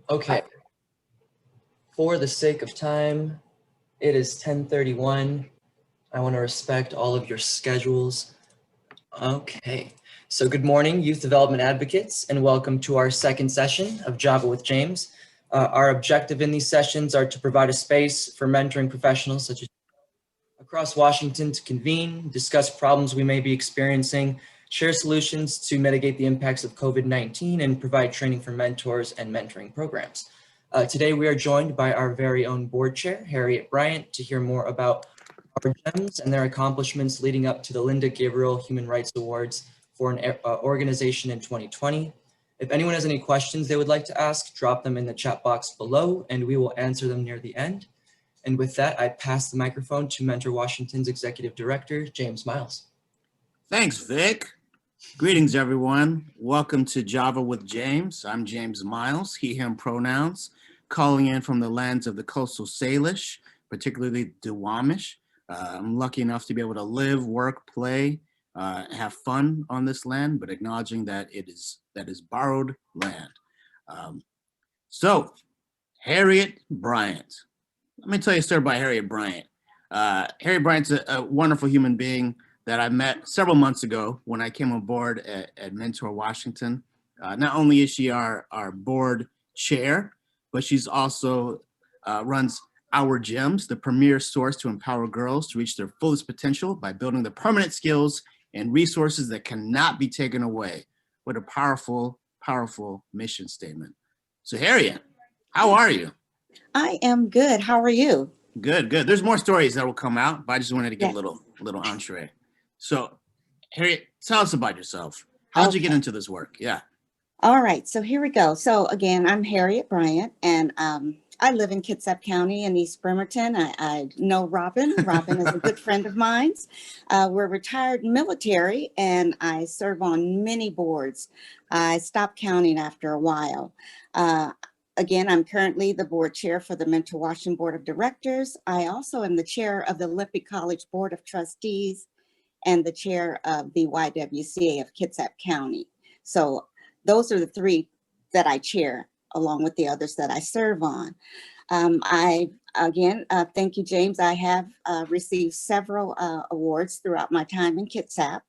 Okay, for the sake of time, it is 10:31. I want to respect all of your schedules. Okay, so good morning, Youth Development Advocates, and welcome to our second session of Java with James. Our objective in these sessions are to provide a space for mentoring professionals such as across Washington to convene, discuss problems we may be experiencing, share solutions to mitigate the impacts of COVID-19, and provide training for mentors and mentoring programs. Today, we are joined by our very own board chair, Harriette Bryant, to hear more about OurGEMS and their accomplishments leading up to the Linda Gabriel Human Rights Awards for an organization in 2020. If anyone has any questions they would like to ask, drop them in the chat box below, and we will answer them near the end. And with that, I pass the microphone to Mentor Washington's Executive Director, James Miles. Thanks, Vic. Greetings, everyone. Welcome to Java with James. I'm James Miles, he, him pronouns, calling in from the lands of the coastal Salish, particularly Duwamish. I'm lucky enough to be able to live, work, play, have fun on this land, but acknowledging that that is borrowed land. So, Harriette Bryant. Let me tell you a story about Harriette Bryant. Harriette Bryant's a wonderful human being that I met several months ago when I came on board at Mentor Washington. Not only is she our board chair, but she's also runs OurGEMS, the premier source to empower girls to reach their fullest potential by building the permanent skills and resources that cannot be taken away. What a powerful, powerful mission statement. So Harriette, how are you? I am good. How are you? Good, good. There's more stories that will come out, but I just wanted to get a little entree. So, Harriette, tell us about yourself. How'd you get into this work? Yeah. All right. So here we go. So again, I'm Harriette Bryant, and I live in Kitsap County in East Bremerton. I know Robin. Robin is a good friend of mine. We're retired military, and I serve on many boards. I stopped counting after a while. Again, I'm currently the board chair for the Mentor Washington Board of Directors. I also am the chair of the Olympic College Board of Trustees and the chair of the YWCA of Kitsap County. So those are the three that I chair, along with the others that I serve on. Thank you, James. I have received several awards throughout my time in Kitsap.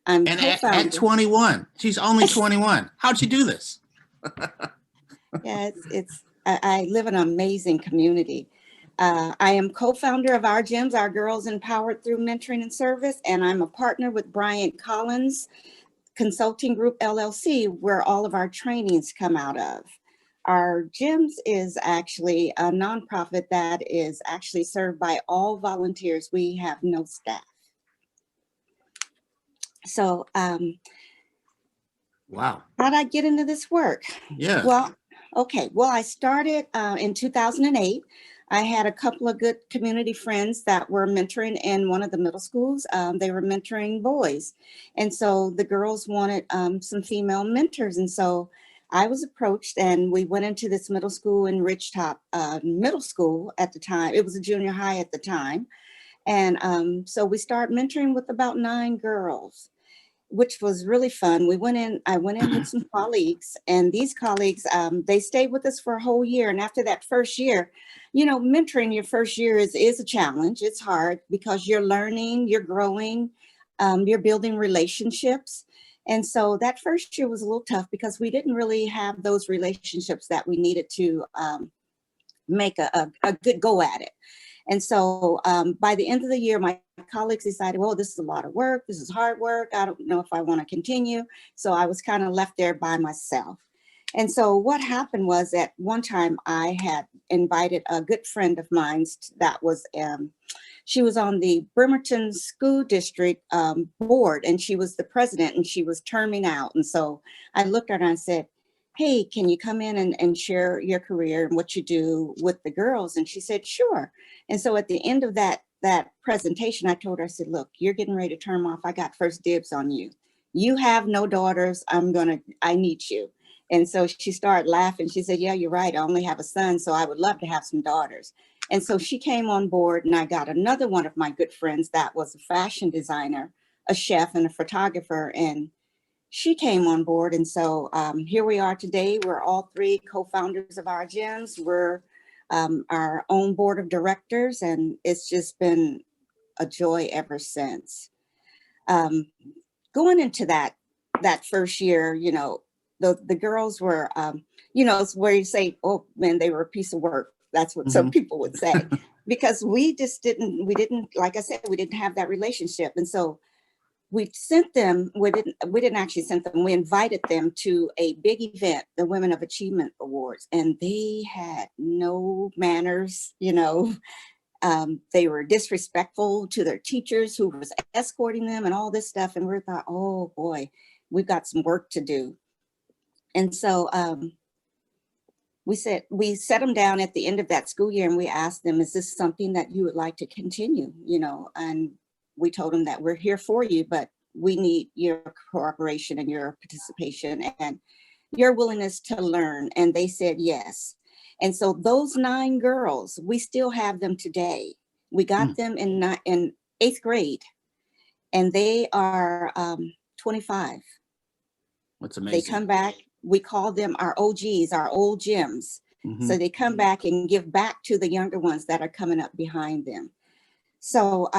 And at 21, she's only 21. How'd she do this? Yeah, I live in an amazing community. I am co-founder of OurGEMS, Our Girls Empowered Through Mentoring and Service, and I'm a partner with Bryant Collins Consulting Group, LLC, where all of our trainings come out of. OurGEMS is actually a nonprofit that is actually served by all volunteers. We have no staff. So, wow. How'd I get into this work? Yeah. Well, I started in 2008. I had a couple of good community friends that were mentoring in one of the middle schools. They were mentoring boys. And so the girls wanted some female mentors. And so I was approached, and we went into this middle school in Ridgetop Middle School at the time. It was a junior high at the time. And so we started mentoring with about 9 girls, which was really fun. I went in with some colleagues, and these colleagues, they stayed with us for a whole year. And after that first year, you know, mentoring your first year is a challenge. It's hard because you're learning, you're growing, you're building relationships. And so that first year was a little tough because we didn't really have those relationships that we needed to make a good go at it. And so by the end of the year, my colleagues decided, well, this is a lot of work. This is hard work. I don't know if I want to continue. So I was kind of left there by myself. And so what happened was at one time I had invited a good friend of mine that was, she was on the Bremerton School District board, and she was the president, and she was terming out. And so I looked at her and I said, hey, can you come in and share your career and what you do with the girls? And she said, sure. And so at the end of that presentation, I told her, I said, look, you're getting ready to term off. I got first dibs on you. You have no daughters. I need you. And so she started laughing. She said, yeah, you're right. I only have a son, so I would love to have some daughters. And so she came on board, and I got another one of my good friends that was a fashion designer, a chef, and a photographer. And she came on board. And so here we are today. We're all three co-founders of OurGEMS. We're our own board of directors, and it's just been a joy ever since. Going into that first year, you know, the girls were, you know, it's where you say, oh man, they were a piece of work. That's what some people would say, because we didn't, like I said, we didn't have that relationship. And so we sent them, we didn't actually send them, we invited them to a big event, the Women of Achievement Awards, and they had no manners, you know. They were disrespectful to their teachers who was escorting them and all this stuff. And we thought, oh boy, we've got some work to do. And so we set them down at the end of that school year and we asked them, is this something that you would like to continue? You know, and we told them that we're here for you, but we need your cooperation and your participation and your willingness to learn. And they said yes. And so those 9 girls, we still have them today. We got them in 8th grade, and they are 25. That's amazing. They come back. We call them our OGs, our old gems. So they come back and give back to the younger ones that are coming up behind them. So,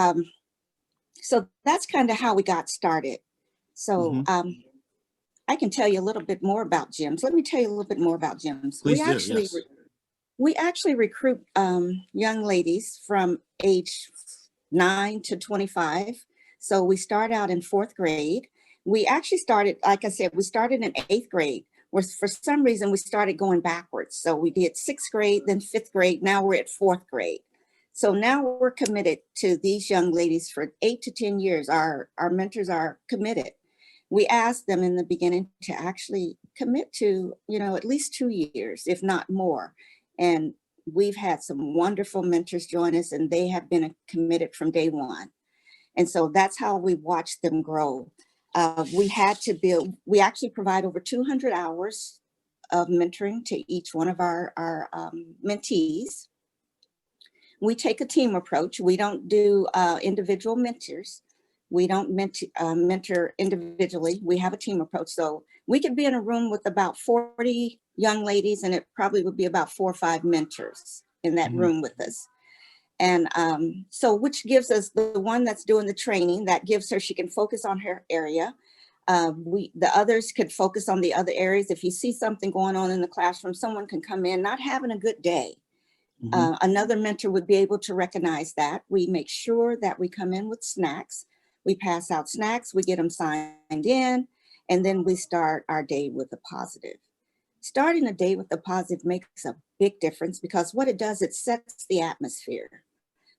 so that's kind of how we got started. So I can tell you a little bit more about GEMS. Let me tell you a little bit more about GEMS. Please do, yes. We actually recruit young ladies from age 9 to 25. So we start out in 4th grade. We actually started, like I said, we started in 8th grade, where for some reason we started going backwards. So we did 6th grade, then 5th grade, now we're at 4th grade. So now we're committed to these young ladies for 8 to 10 years. Our mentors are committed. We asked them in the beginning to actually commit to, you know, at least 2 years, if not more. And we've had some wonderful mentors join us, and they have been committed from day one. And so that's how we watched them grow. We actually provide over 200 hours of mentoring to each one of our mentees. We take a team approach. We don't do individual mentors. We don't mentor individually. We have a team approach. So we could be in a room with about 40 young ladies, and it probably would be about 4 or 5 mentors in that room with us. And so which gives us the one that's doing the training, that gives her, she can focus on her area. The others could focus on the other areas. If you see something going on in the classroom, someone can come in not having a good day. Another mentor would be able to recognize that. We make sure that we come in with snacks. We pass out snacks, we get them signed in, and then we start our day with a positive. Starting a day with a positive makes a big difference, because what it does, it sets the atmosphere.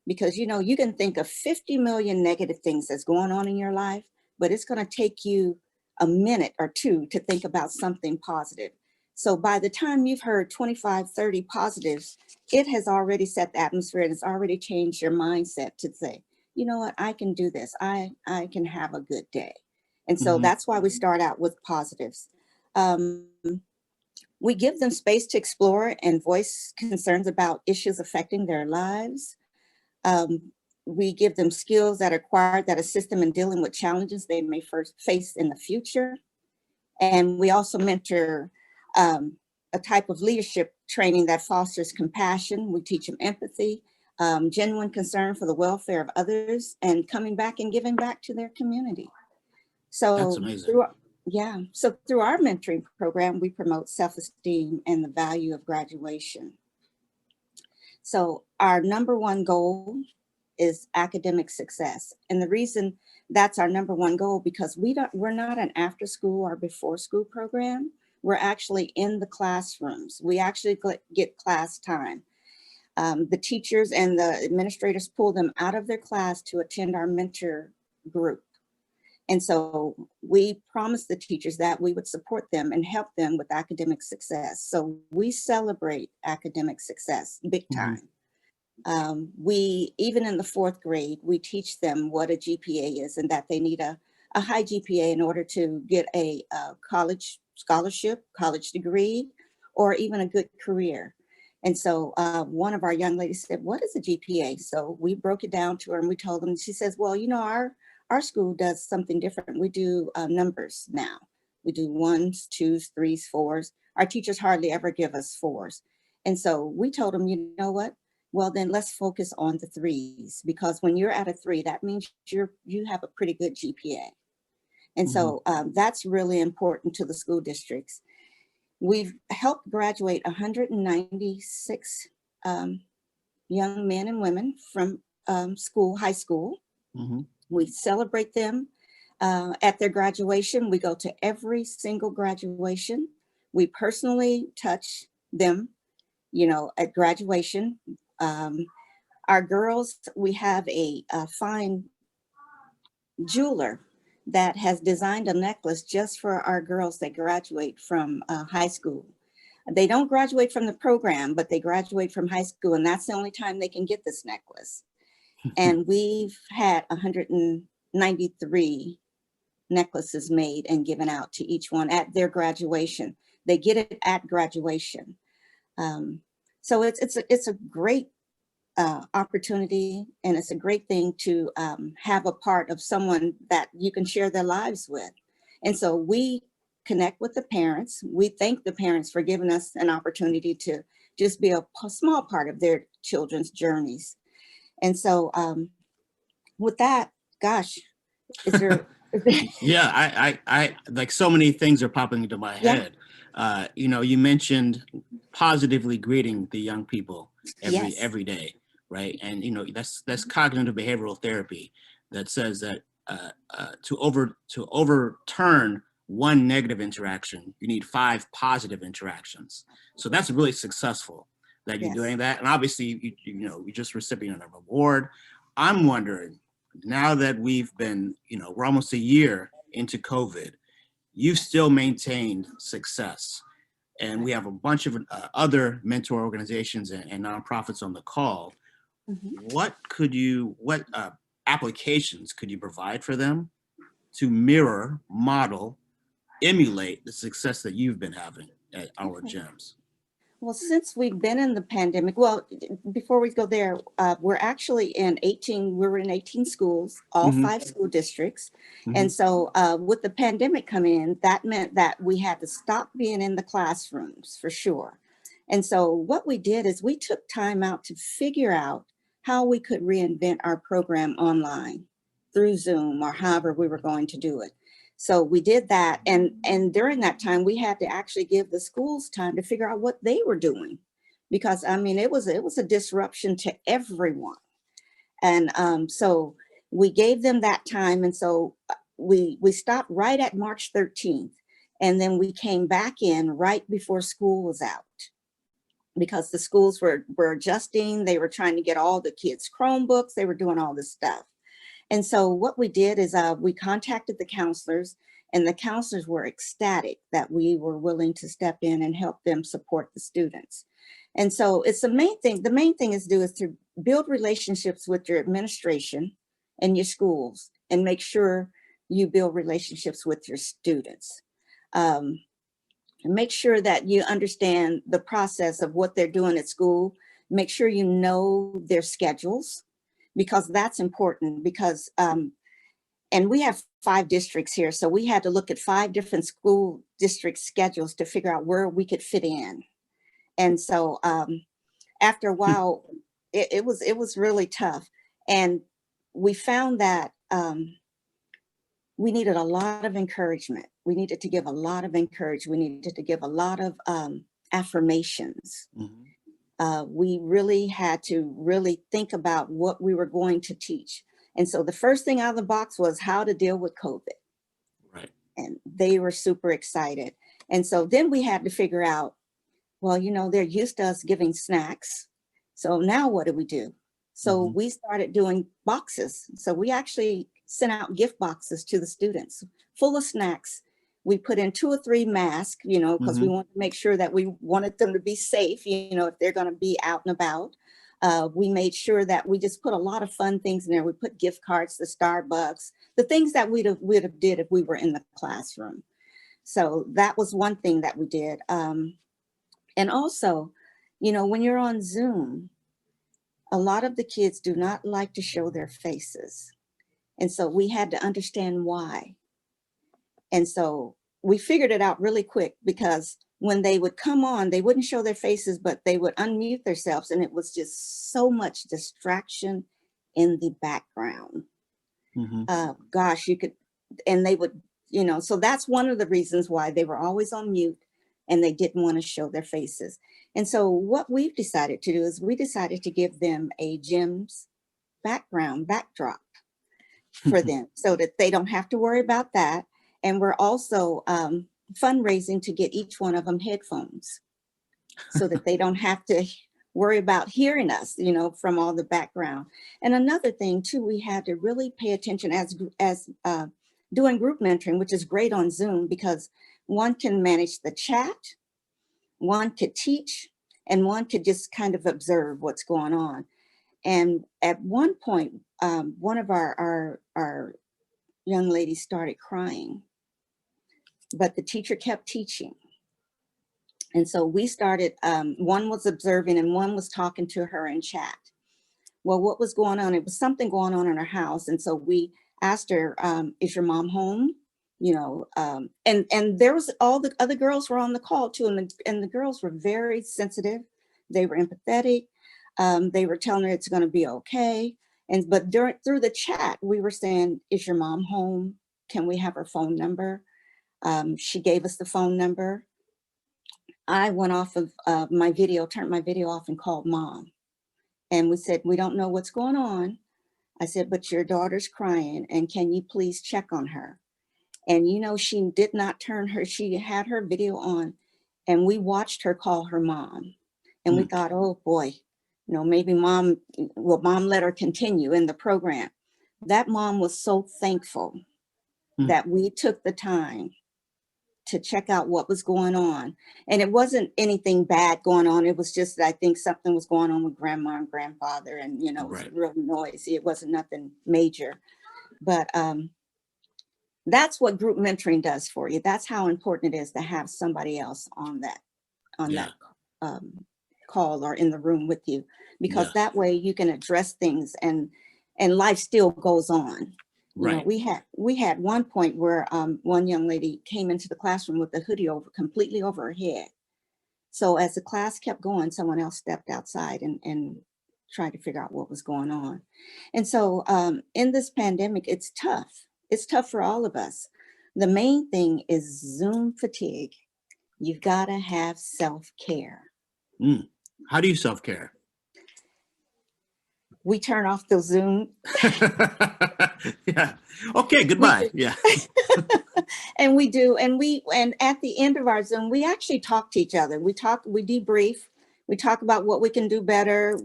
Because, you know, you can think of 50 million negative things that's going on in your life, but it's going to take you a minute or two to think about something positive. So by the time you've heard 25, 30 positives, it has already set the atmosphere, and it's already changed your mindset to say, you know what, I can do this. I can have a good day. And so that's why we start out with positives. We give them space to explore and voice concerns about issues affecting their lives. We give them skills that are acquired that assist them in dealing with challenges they may first face in the future. And we also mentor a type of leadership training that fosters compassion. We teach them empathy, genuine concern for the welfare of others, and coming back and giving back to their community. So that's amazing. Through our mentoring program, we promote self-esteem and the value of graduation. So our number one goal is academic success. And the reason that's our number one goal, because we're not an after school or before school program. We're actually in the classrooms. We actually get class time. The teachers and the administrators pull them out of their class to attend our mentor group. And so we promised the teachers that we would support them and help them with academic success. So we celebrate academic success big time. We, even in the 4th grade, we teach them what a GPA is, and that they need a high GPA in order to get a college scholarship, college degree, or even a good career. And so one of our young ladies said, what is a GPA? So we broke it down to her and we told them. She says, well, you know, our school does something different. We do numbers now. We do 1s, 2s, 3s, 4s. Our teachers hardly ever give us 4s. And so we told them, you know what? Well, then let's focus on the 3s, because when you're at a 3, that means you have a pretty good GPA. And so that's really important to the school districts. We've helped graduate 196 young men and women from high school. We celebrate them at their graduation. We go to every single graduation. We personally touch them, at graduation. Our girls, we have a fine jeweler that has designed a necklace just for our girls that graduate from high school. They don't graduate from the program, but they graduate from high school, and that's the only time they can get this necklace. And we've had 193 necklaces made and given out to each one at their graduation. They get it at graduation. So it's a great opportunity, and it's a great thing to have a part of someone that you can share their lives with. And so we connect with the parents. We thank the parents for giving us an opportunity to just be a small part of their children's journeys. And so with that, gosh, is there... Yeah, I like, so many things are popping into my head. You mentioned positively greeting the young people every day, right? And that's cognitive behavioral therapy that says that to overturn one negative interaction, you need 5 positive interactions. So that's really successful that you're doing that. And obviously, you just recipient of an award. I'm wondering, now that we've been, we're almost a year into COVID, you've still maintained success. And we have a bunch of other mentor organizations and nonprofits on the call. What applications could you provide for them to mirror, model, emulate the success that you've been having at OurGEMS? Well, since we've been in the pandemic, before we go there, we're actually in 18 schools, all 5 school districts. And so with the pandemic coming in, that meant that we had to stop being in the classrooms for sure. And so what we did is we took time out to figure out how we could reinvent our program online through Zoom or however we were going to do it. So we did that. And during that time, we had to actually give the schools time to figure out what they were doing, because it was a disruption to everyone. And so we gave them that time. And so we stopped right at March 13th. And then we came back in right before school was out, because the schools were adjusting. They were trying to get all the kids Chromebooks. They were doing all this stuff. And so what we did is we contacted the counselors, and the counselors were ecstatic that we were willing to step in and help them support the students. And so it's the main thing is to build relationships with your administration and your schools, and make sure you build relationships with your students. And make sure that you understand the process of what they're doing at school. Make sure you know their schedules, because that's important, because, and we have 5 districts here. So we had to look at 5 different school district schedules to figure out where we could fit in. And so after a while, it was really tough. And we found that we needed a lot of encouragement. We needed to give a lot of encouragement. We needed to give a lot of affirmations. We really had to really think about what we were going to teach. And so the first thing out of the box was how to deal with COVID. Right. And they were super excited. And so then we had to figure out, well, they're used to us giving snacks. So now what do we do? So we started doing boxes. So we actually sent out gift boxes to the students full of snacks. We put in 2 or 3 masks, because we wanted to make sure that we wanted them to be safe, if they're going to be out and about. We made sure that we just put a lot of fun things in there. We put gift cards to Starbucks, the things that we'd have did if we were in the classroom. So that was one thing that we did. And also, when you're on Zoom, a lot of the kids do not like to show their faces. And so we had to understand why. And so we figured it out really quick, because when they would come on, they wouldn't show their faces, but they would unmute themselves. And it was just so much distraction in the background. Gosh, you could, and they would, so that's one of the reasons why they were always on mute and they didn't want to show their faces. And so what we've decided to do is we decided to give them a GEMS backdrop for them so that they don't have to worry about that. And we're also fundraising to get each one of them headphones so that they don't have to worry about hearing us, from all the background. And another thing too, we had to really pay attention as doing group mentoring, which is great on Zoom, because one can manage the chat, one could teach, and one could just kind of observe what's going on. And at one point, one of our young ladies started crying, but the teacher kept teaching. And so we started, one was observing and one was talking to her in chat. Well, what was going on? It was something going on in her house. And so we asked her, is your mom home? And there was, all the other girls were on the call too. And the girls were very sensitive. They were empathetic. They were telling her it's going to be okay. But through the chat, we were saying, is your mom home? Can we have her phone number? She gave us the phone number. I went off of my video, turned my video off and called mom. And we said, we don't know what's going on. I said, but your daughter's crying, and can you please check on her? And she did not turn her, she had her video on, and we watched her call her mom. And we thought, oh boy, maybe mom let her continue in the program. That mom was so thankful that we took the time to check out what was going on. And it wasn't anything bad going on. It was just, I think something was going on with grandma and grandfather, and, it was real noisy. It wasn't nothing major, but that's what group mentoring does for you. That's how important it is to have somebody else on that call or in the room with you, because that way you can address things and life still goes on. Right. We had one point where one young lady came into the classroom with a hoodie completely over her head. So as the class kept going, someone else stepped outside and tried to figure out what was going on. And so in this pandemic, it's tough. It's tough for all of us. The main thing is Zoom fatigue. You've got to have self-care. How do you self-care? We turn off the Zoom. Yeah. Okay, goodbye. Yeah. And we do. And at the end of our Zoom, we actually talk to each other. We debrief. We talk about what we can do better.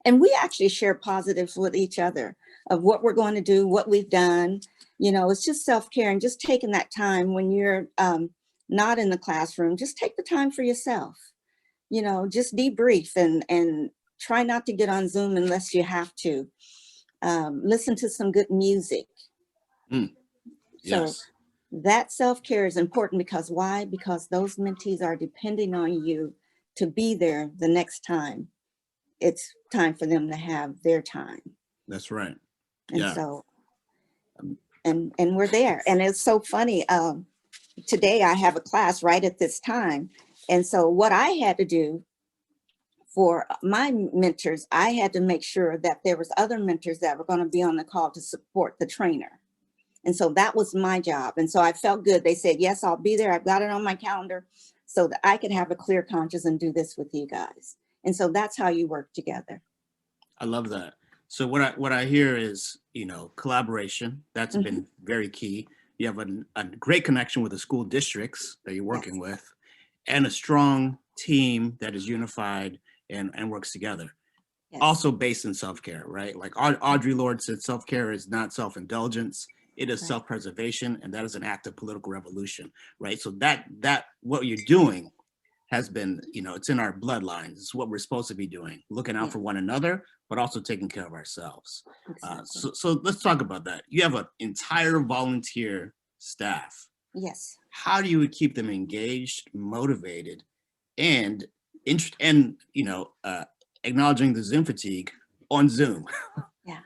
And we actually share positives with each other of what we're going to do, what we've done. It's just self-care, and just taking that time when you're not in the classroom, just take the time for yourself. Just debrief and try not to get on Zoom unless you have to. Listen to some good music. Yes. So that self-care is important, because why? Because those mentees are depending on you to be there the next time it's time for them to have their time. That's right. And so, and we're there. And it's so funny. Today I have a class right at this time. And so what I had to do for my mentors, I had to make sure that there was other mentors that were going to be on the call to support the trainer. And so that was my job. And so I felt good. They said, yes, I'll be there. I've got it on my calendar so that I could have a clear conscience and do this with you guys. And so that's how you work together. I love that. So what I hear is, collaboration. That's been very key. You have a great connection with the school districts that you're working with, and a strong team that is unified and works together. Yes. Also based in self-care, right? Like Audre Lorde said, self-care is not self-indulgence. It is self-preservation, and that is an act of political revolution, right? So that what you're doing has been, it's in our bloodlines. It's what we're supposed to be doing, looking out for one another, but also taking care of ourselves. Exactly. So let's talk about that. You have an entire volunteer staff. Yes. How do you keep them engaged, motivated, and acknowledging the Zoom fatigue on Zoom? Yeah.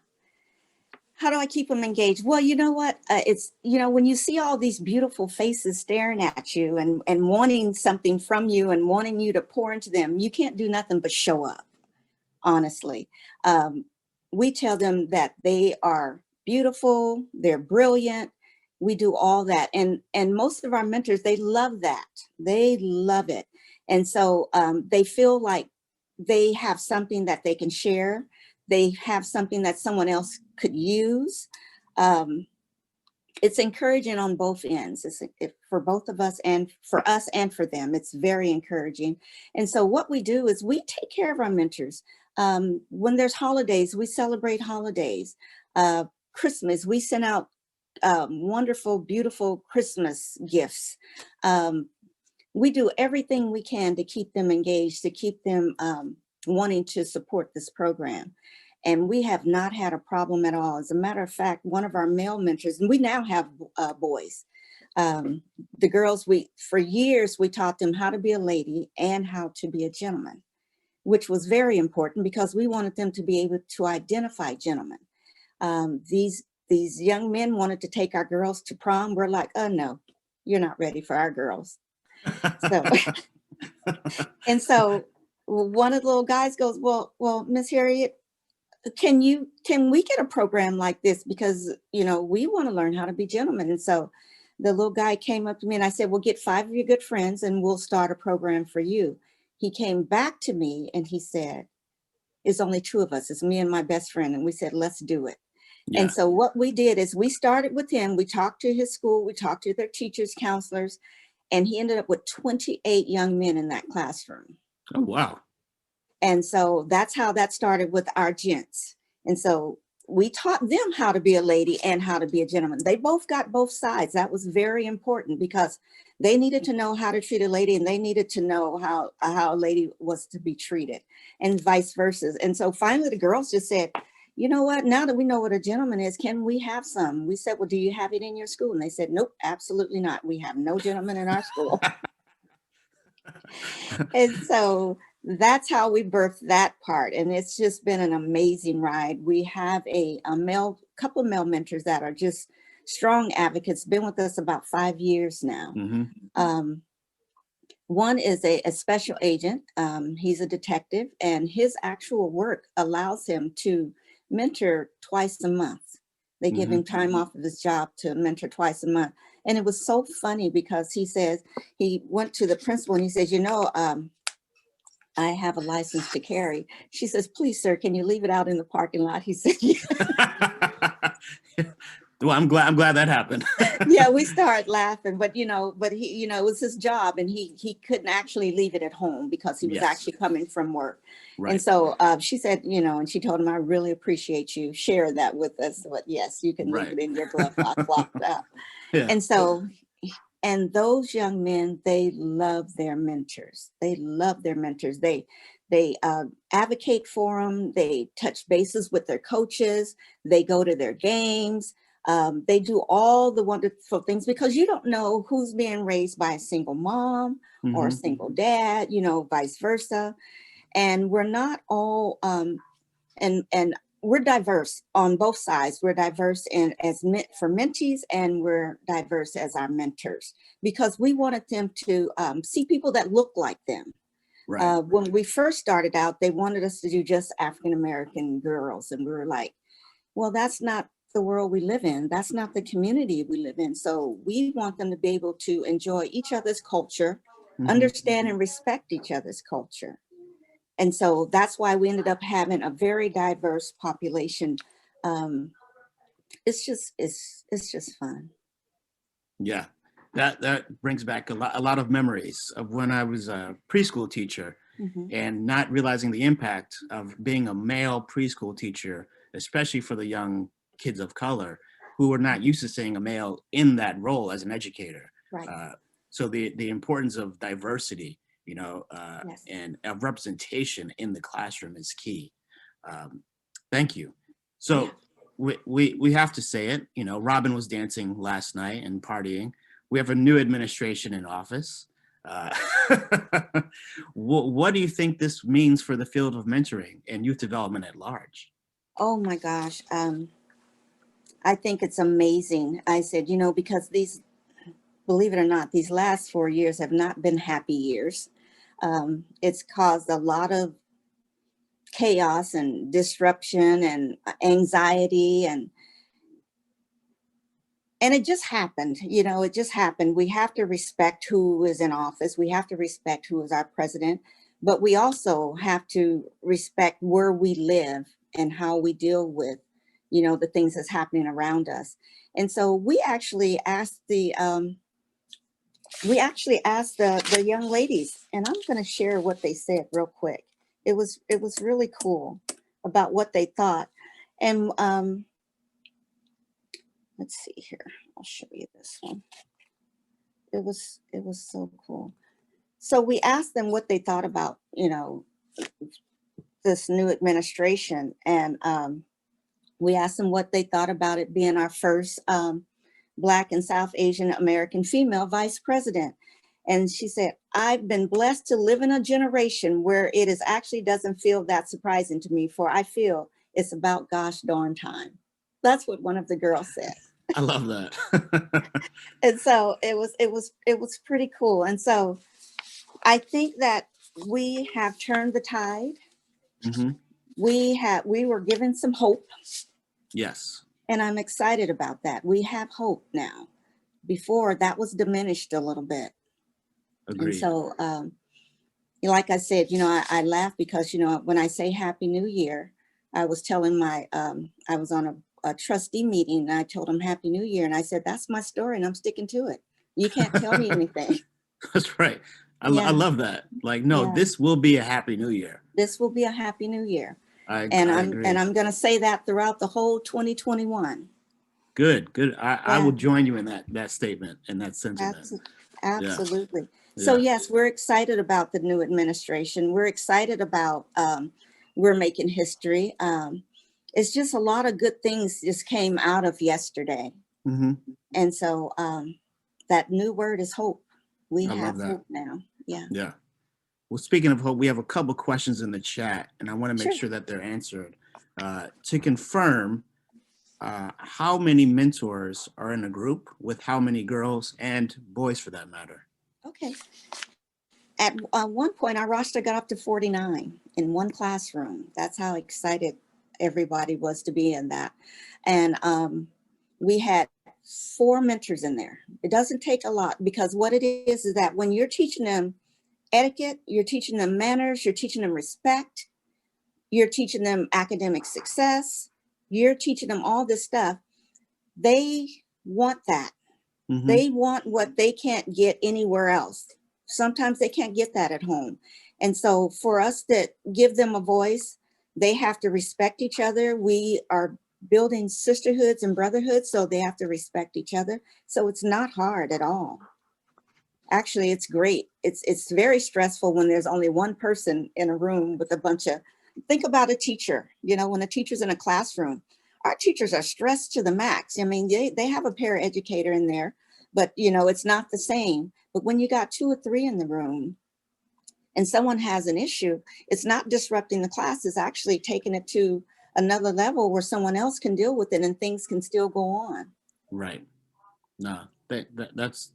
How do I keep them engaged? Well, you know what? It's, you know, when you see all these beautiful faces staring at you and wanting something from you and wanting you to pour into them, you can't do nothing but show up, honestly. Um, we tell them that they are beautiful, they're brilliant. We do all that. And most of our mentors, they love that. They love it. And so they feel like they have something that they can share. They have something that someone else could use. Um, it's encouraging on both ends. For both of us and for us and for them. It's very encouraging. And so what we do is we take care of our mentors. When there's holidays, we celebrate holidays. Christmas, we send out wonderful, beautiful Christmas gifts. We do everything we can to keep them engaged, to keep them wanting to support this program. And we have not had a problem at all. As a matter of fact, one of our male mentors, and we now have boys, the girls, for years, we taught them how to be a lady and how to be a gentleman, which was very important because we wanted them to be able to identify gentlemen. These young men wanted to take our girls to prom. We're like, oh no, you're not ready for our girls. So, and so one of the little guys goes, well, Miss Harriette, can we get a program like this? Because, you know, we want to learn how to be gentlemen. And so the little guy came up to me and I said, well, get 5 of your good friends and we'll start a program for you. He came back to me and he said, it's only 2 of us. It's me and my best friend. And we said, let's do it. Yeah. And so what we did is we started with him. We talked to his school. We talked to their teachers, counselors, and he ended up with 28 young men in that classroom. Oh, wow. And so that's how that started with OurGEMS. And so we taught them how to be a lady and how to be a gentleman. They both got both sides. That was very important because they needed to know how to treat a lady and they needed to know how a lady was to be treated and vice versa. And so finally the girls just said, you know what, now that we know what a gentleman is, can we have some? We said, well, do you have it in your school? And they said, nope, absolutely not. We have no gentlemen in our school. And so that's how we birthed that part. And it's just been an amazing ride. We have a couple of male mentors that are just strong advocates, been with us about 5 years now. Mm-hmm. One is a special agent. He's a detective and his actual work allows him to mentor twice a month. They give him time off of his job to mentor twice a month. And it was so funny because he says, he went to the principal and he says, you know, I have a license to carry. She says, please, sir, can you leave it out in the parking lot? He said, yeah. Well, I'm glad that happened. Yeah, we started laughing, but he, it was his job and he couldn't actually leave it at home because he was actually coming from work. Right. And so she said, and she told him, I really appreciate you sharing that with us. But yes, you can leave it in your glove box locked up. Yeah. And so, and those young men, they love their mentors. They love their mentors. They advocate for them. They touch bases with their coaches. They go to their games. They do all the wonderful things because you don't know who's being raised by a single mom or a single dad, vice versa. And we're not all, and we're diverse on both sides. We're diverse for mentees and we're diverse as our mentors because we wanted them to see people that look like them. Right. When we first started out, they wanted us to do just African-American girls. And we were like, well, that's not the world we live in. That's not the community we live in. So we want them to be able to enjoy each other's culture, understand and respect each other's culture. And so that's why we ended up having a very diverse population. It's just fun. Yeah, that brings back a lot of memories of when I was a preschool teacher and not realizing the impact of being a male preschool teacher, especially for the young kids of color who are not used to seeing a male in that role as an educator. Right. So the importance of diversity, and of representation in the classroom is key. Thank you. So we have to say it, Robin was dancing last night and partying. We have a new administration in office. What do you think this means for the field of mentoring and youth development at large? Oh my gosh. I think it's amazing. I said, you know, because these, believe it or not, these last 4 years have not been happy years. It's caused a lot of chaos and disruption and anxiety, and it just happened. You know, it just happened. We have to respect who is in office. We have to respect who is our president, but we also have to respect where we live and how we deal with, you know, the things that's happening around us. And so we actually asked the young ladies, and I'm going to share what they said real quick. It was really cool about what they thought. And let's see here. I'll show you this one. It was so cool. So we asked them what they thought about, you know, this new administration, and we asked them what they thought about it being our first Black and South Asian American female vice president. And she said, I've been blessed to live in a generation where it is actually doesn't feel that surprising to me, for I feel it's about gosh darn time. That's what one of the girls said. I love that. And so it was pretty cool. And so I think that we have turned the tide. Mm-hmm. We were given some hope. Yes. And I'm excited about that. We have hope now. Before, that was diminished a little bit. Agreed. And so, like I said, you know, I laugh because, you know, when I say Happy New Year, I was telling I was on a trustee meeting, and I told them Happy New Year. And I said, that's my story and I'm sticking to it. You can't tell me anything. That's right. I Yeah. love that. Like, no, Yeah. this will be a Happy New Year. This will be a Happy New Year. I I'm agree. and I'm going to say that throughout the whole 2021. Good. I Yeah. will join you in that statement and that sentiment. Absolutely. Yeah. So yes, we're excited about the new administration. We're excited about we're making history. It's just a lot of good things just came out of yesterday. Mm-hmm. And so that new word is hope. We I have love that. hope now. Yeah. Yeah. Well, speaking of hope, we have a couple questions in the chat, and I want to make sure that they're answered. To confirm, how many mentors are in a group with how many girls and boys for that matter? Okay. At one point, our roster got up to 49 in one classroom. That's how excited everybody was to be in that. And we had 4 mentors in there. It doesn't take a lot, because what it is that when you're teaching them etiquette, you're teaching them manners, you're teaching them respect, you're teaching them academic success, you're teaching them all this stuff. They want that. Mm-hmm. They want what they can't get anywhere else. Sometimes they can't get that at home. And so for us to give them a voice, they have to respect each other. We are building sisterhoods and brotherhoods, so they have to respect each other. So it's not hard at all. Actually, it's great. It's very stressful when there's only one person in a room with a bunch of, think about a teacher, you know, when a teacher's in a classroom, our teachers are stressed to the max. I mean, they have a paraeducator in there, but you know, it's not the same. But when you got 2 or 3 in the room and someone has an issue, it's not disrupting the class, it's actually taking it to another level where someone else can deal with it and things can still go on. Right. No, that's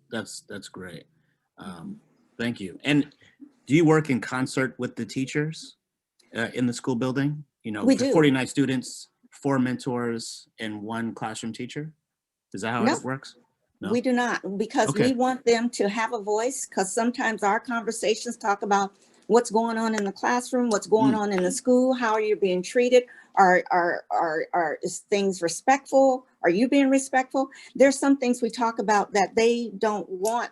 great. Thank you. And do you work in concert with the teachers in the school building? You know, We do. 49 students, 4 mentors, and 1 classroom teacher. Is that how it works? No? We do not, because we want them to have a voice, because sometimes our conversations talk about what's going on in the classroom, what's going on in the school, how are you being treated? Is things respectful? Are you being respectful? There's some things we talk about that they don't want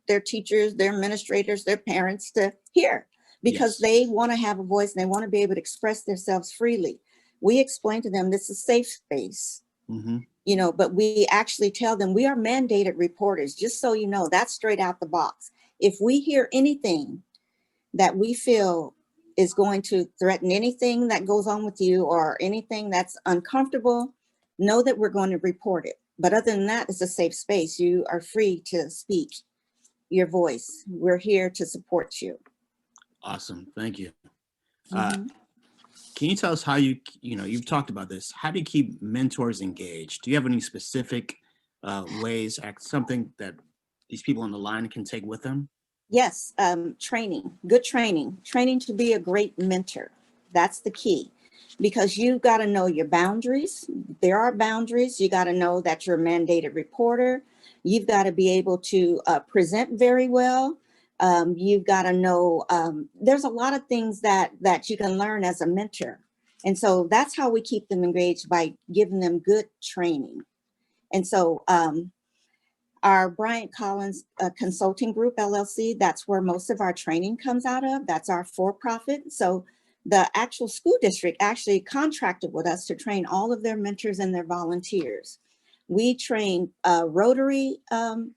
their teachers, their administrators, their parents to hear, because they want to have a voice and they want to be able to express themselves freely. We explain to them this is a safe space. Mm-hmm. You know, but we actually tell them we are mandated reporters, just so you know, that's straight out the box. If we hear anything that we feel is going to threaten anything that goes on with you or anything that's uncomfortable, know that we're going to report it. But other than that, it's a safe space. You are free to speak your voice. We're here to support you. Awesome. Thank you. Mm-hmm. Can you tell us how you've talked about this. How do you keep mentors engaged? Do you have any specific ways, something that these people on the line can take with them? Yes, training, good training to be a great mentor. That's the key, because you've got to know your boundaries. There are boundaries. You got to know that you're a mandated reporter. You've got to be able to present very well. You've got to know, there's a lot of things that you can learn as a mentor. And so that's how we keep them engaged, by giving them good training. And so our Bryant Collins Consulting Group, LLC, that's where most of our training comes out of. That's our for-profit. So the actual school district actually contracted with us to train all of their mentors and their volunteers. We train Rotary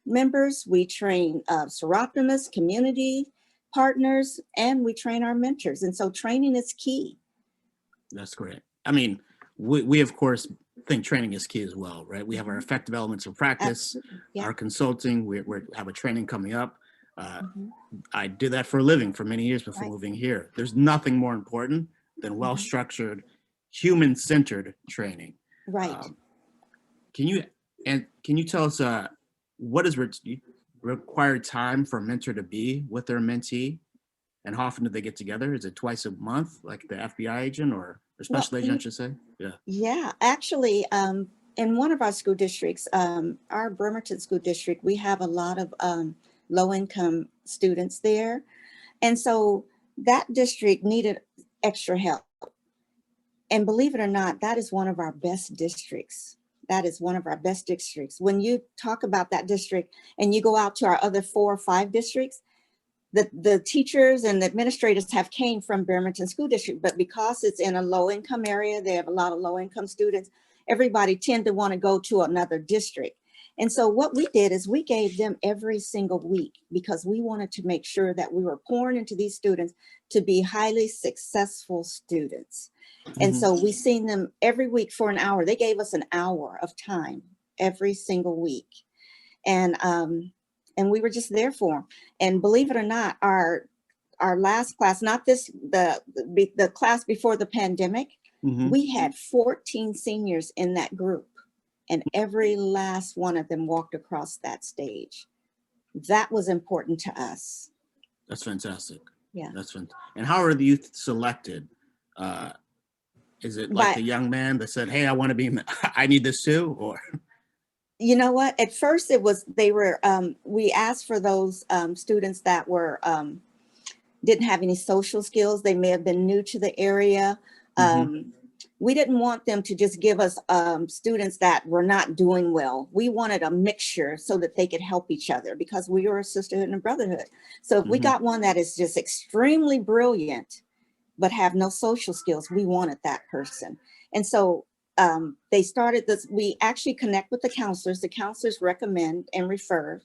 members, we train seroptimists, community partners, and we train our mentors. And so training is key. That's great. I mean, we of course think training is key as well, right? We have our effective elements of practice, Yeah. our consulting, we have a training coming up. I did that for a living for many years before moving here. There's nothing more important than well-structured, human-centered training. Right. Can you tell us what is required time for a mentor to be with their mentee, and how often do they get together? Is it twice a month, like the FBI agent or special agent, I should say? Yeah. Yeah, actually, in one of our school districts, our Bremerton School District, we have a lot of low-income students there. And so that district needed extra help. And believe it or not, that is one of our best districts. That is one of our best districts. When you talk about that district and you go out to our other 4 or 5 districts, the teachers and the administrators have came from Bremerton School District, but because it's in a low-income area, they have a lot of low-income students, everybody tend to want to go to another district. And so what we did is we gave them every single week, because we wanted to make sure that we were pouring into these students to be highly successful students. And so we seen them every week for an hour. They gave us an hour of time every single week. And we were just there for them. And believe it or not, our last class, not this, the class before the pandemic, we had 14 seniors in that group, and every last one of them walked across that stage. That was important to us. That's fantastic. Yeah. That's fantastic. And how are the youth selected? Is it like the young man that said, "Hey, I want to be, I need this too," or? You know what? At first, we asked for those students that were didn't have any social skills. They may have been new to the area. We didn't want them to just give us students that were not doing well. We wanted a mixture so that they could help each other, because we were a sisterhood and a brotherhood. So if we got one that is just extremely brilliant, but have no social skills, we wanted that person. And so they started this. We actually connect with the counselors. The counselors recommend and refer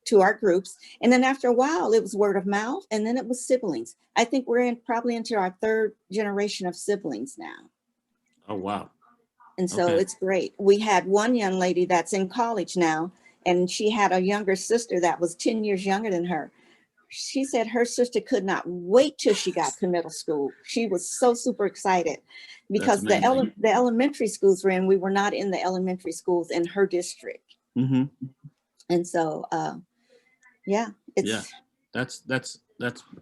to our groups. And then after a while, it was word of mouth, and then it was siblings. I think we're probably into our 3rd generation of siblings now. Oh, wow. And so it's great. We had one young lady that's in college now, and she had a younger sister that was 10 years younger than her. She said her sister could not wait till she got to middle school. She was so super excited, because the elementary schools we're in, we were not in the elementary schools in her district. And so, that's,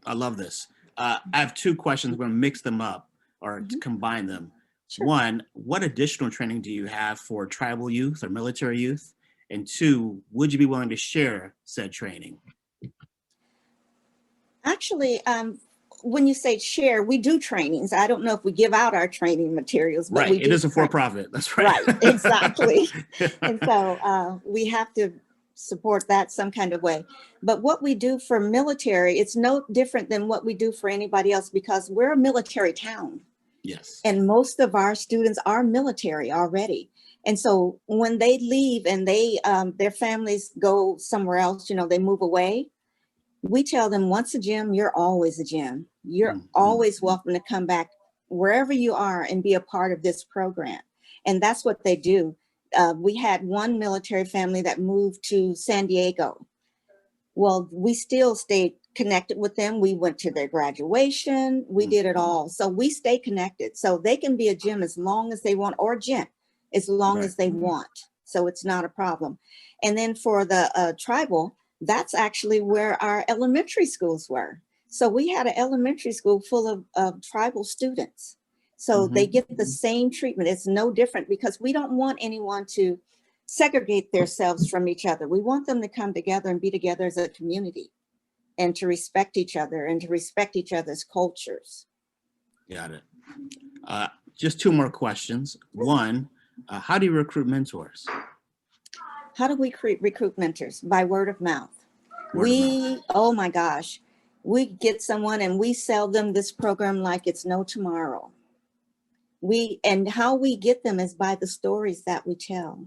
I love this. I have 2 questions. I'm going to mix them up or to combine them. Sure. 1, what additional training do you have for tribal youth or military youth? And 2, would you be willing to share said training? Actually, when you say share, we do trainings. I don't know if we give out our training materials, but it is a for-profit. That's right. Right, exactly. And so we have to support that some kind of way. But what we do for military, it's no different than what we do for anybody else, because we're a military town. Yes. And most of our students are military already. And so when they leave and their families go somewhere else, they move away, we tell them, once a gem, you're always a gem. You're always welcome to come back wherever you are and be a part of this program. And that's what they do. We had one military family that moved to San Diego. Well, we still stayed connected with them. We went to their graduation. We did it all. So we stay connected. So they can be a gym as long as they want, or gent as long as they want. So it's not a problem. And then for the tribal, that's actually where our elementary schools were. So we had an elementary school full of tribal students. So they get the same treatment. It's no different, because we don't want anyone to segregate themselves from each other. We want them to come together and be together as a community, and to respect each other and to respect each other's cultures. Got it. Just two more questions. One, how do you recruit mentors? How do we recruit mentors? By word of mouth. Oh my gosh, we get someone and we sell them this program like it's no tomorrow. And how we get them is by the stories that we tell.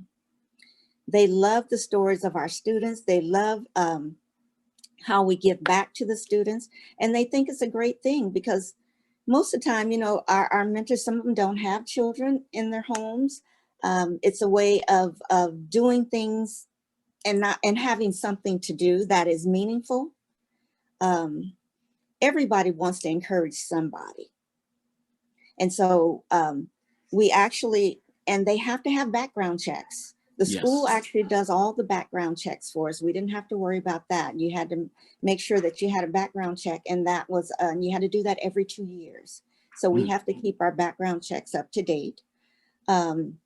They love the stories of our students. They love how we give back to the students, and they think it's a great thing, because most of the time, our mentors, some of them don't have children in their homes. It's a way of doing things and having something to do that is meaningful. Everybody wants to encourage somebody. And so we actually, and they have to have background checks. The school actually does all the background checks for us. We didn't have to worry about that. You had to make sure that you had a background check, and that was, you had to do that every 2 years. So we have to keep our background checks up to date. And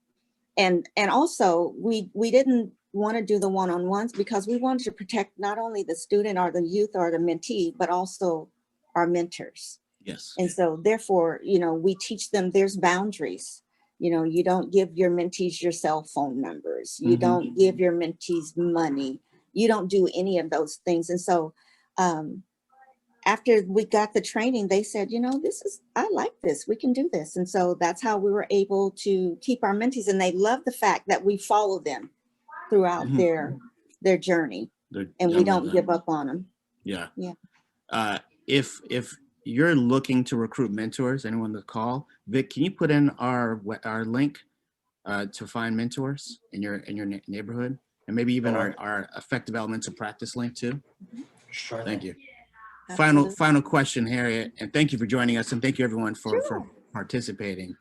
also we didn't want to do the one-on-ones, because we wanted to protect not only the student or the youth or the mentee, but also our mentors. Yes. And so therefore, we teach them there's boundaries. You don't give your mentees your cell phone numbers. You don't give your mentees money. You don't do any of those things. And so after we got the training, they said, I like this. We can do this. And so that's how we were able to keep our mentees. And they love the fact that we follow them throughout their journey, and we don't give up on them. Yeah. Yeah. If you're looking to recruit mentors, anyone to call, Vic, can you put in our link to find mentors in your neighborhood, and maybe even our effective elemental practice link too? Sure. Thank you. Absolutely. Final question, Harriette, and thank you for joining us, and thank you everyone for participating.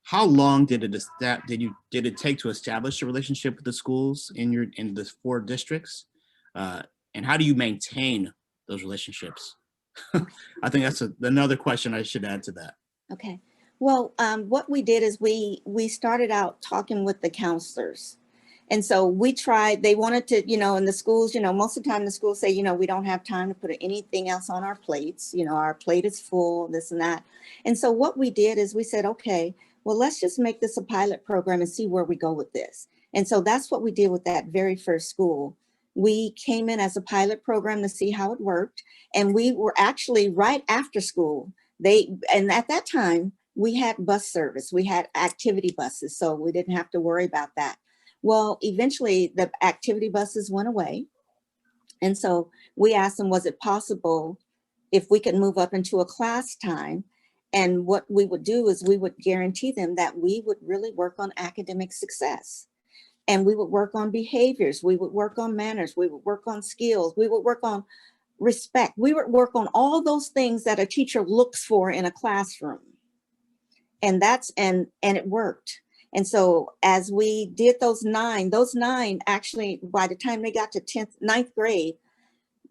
How long did it take to establish a relationship with the schools in the 4 districts, and how do you maintain those relationships? I think that's another question I should add to that. Okay. Well, what we did is we started out talking with the counselors. And so we tried, they wanted to, in the schools, most of the time the schools say, we don't have time to put anything else on our plates. Our plate is full, this and that. And so what we did is we said, okay, well, let's just make this a pilot program and see where we go with this. And so that's what we did with that very first school. We came in as a pilot program to see how it worked. And we were actually right after school. And at that time, we had bus service. We had activity buses, so we didn't have to worry about that. Well, eventually the activity buses went away. And so we asked them, was it possible if we could move up into a class time? And what we would do is we would guarantee them that we would really work on academic success. And we would work on behaviors. We would work on manners. We would work on skills. We would work on respect. We would work on all those things that a teacher looks for in a classroom. And it worked. And so as we did those nine actually, by the time they got to ninth grade,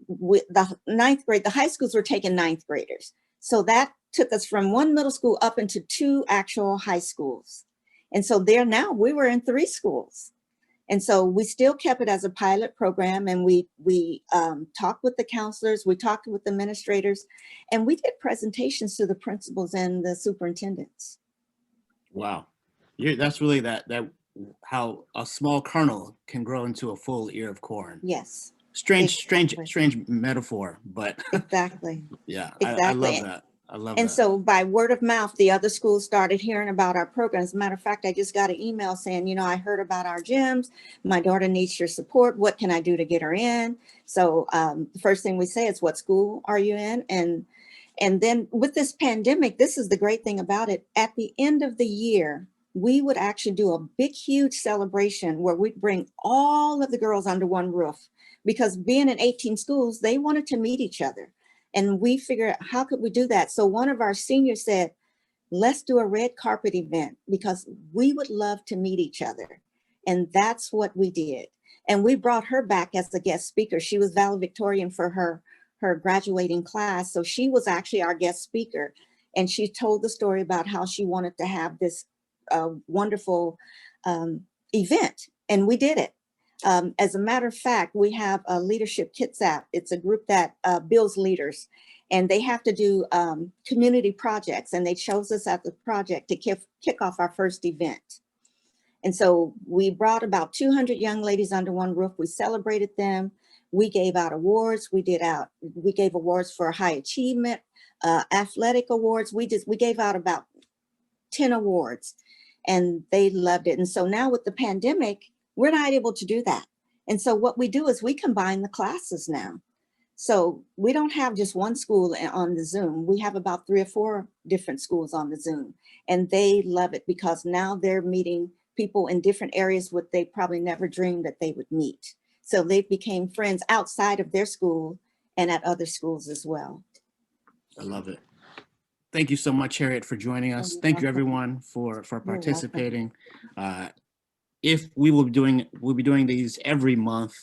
the high schools were taking 9th graders. So that took us from 1 middle school up into 2 actual high schools. And so now we were in 3 schools. And so we still kept it as a pilot program, and we talked with the counselors, we talked with the administrators, and we did presentations to the principals and the superintendents. Wow. That's really that how a small kernel can grow into a full ear of corn. Yes. Strange metaphor, but exactly. Yeah, exactly. I love that. And so by word of mouth, the other schools started hearing about our program. As a matter of fact, I just got an email saying, I heard about OurGEMS. My daughter needs your support. What can I do to get her in? So the first thing we say is, what school are you in? And then with this pandemic, this is the great thing about it. At the end of the year, we would actually do a big, huge celebration where we'd bring all of the girls under one roof, because being in 18 schools, they wanted to meet each other. And we figured out how could we do that? So one of our seniors said, let's do a red carpet event because we would love to meet each other. And that's what we did. And we brought her back as a guest speaker. She was valedictorian for her graduating class. So she was actually our guest speaker. And she told the story about how she wanted to have this wonderful event. And we did it. As a matter of fact, we have a Leadership Kits app. It's a group that builds leaders. And they have to do community projects. And they chose us as a project to kick off our first event. And so we brought about 200 young ladies under one roof. We celebrated them. We gave out awards. We gave awards for high achievement, athletic awards. We gave out about 10 awards and they loved it. And so now with the pandemic, we're not able to do that. And so what we do is we combine the classes now. So we don't have just one school on the Zoom. We have about 3 or 4 different schools on the Zoom, and they love it because now they're meeting people in different areas what they probably never dreamed that they would meet. So they became friends outside of their school and at other schools as well. I love it. Thank you so much, Harriette, for joining us. You're Thank you, welcome. everyone, for participating. If we'll be doing these every month.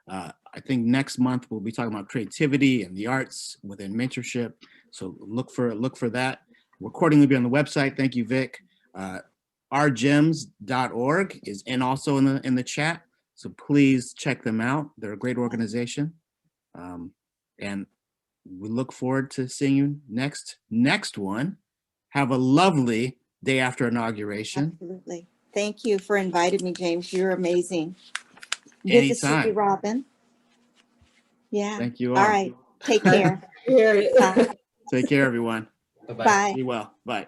I think next month we'll be talking about creativity and the arts within mentorship. So look for that. Recording will be on the website. Thank you, Vic. OurGEMS.org is also in the chat. So please check them out. They're a great organization. And we look forward to seeing you next one. Have a lovely day after inauguration. Absolutely. Thank you for inviting me, James. You're amazing. Good to see Anytime. you, Robin. Yeah. Thank you all. All right. Take care. Yeah. Bye. Take care, everyone. Bye-bye. Bye. Be well. Bye.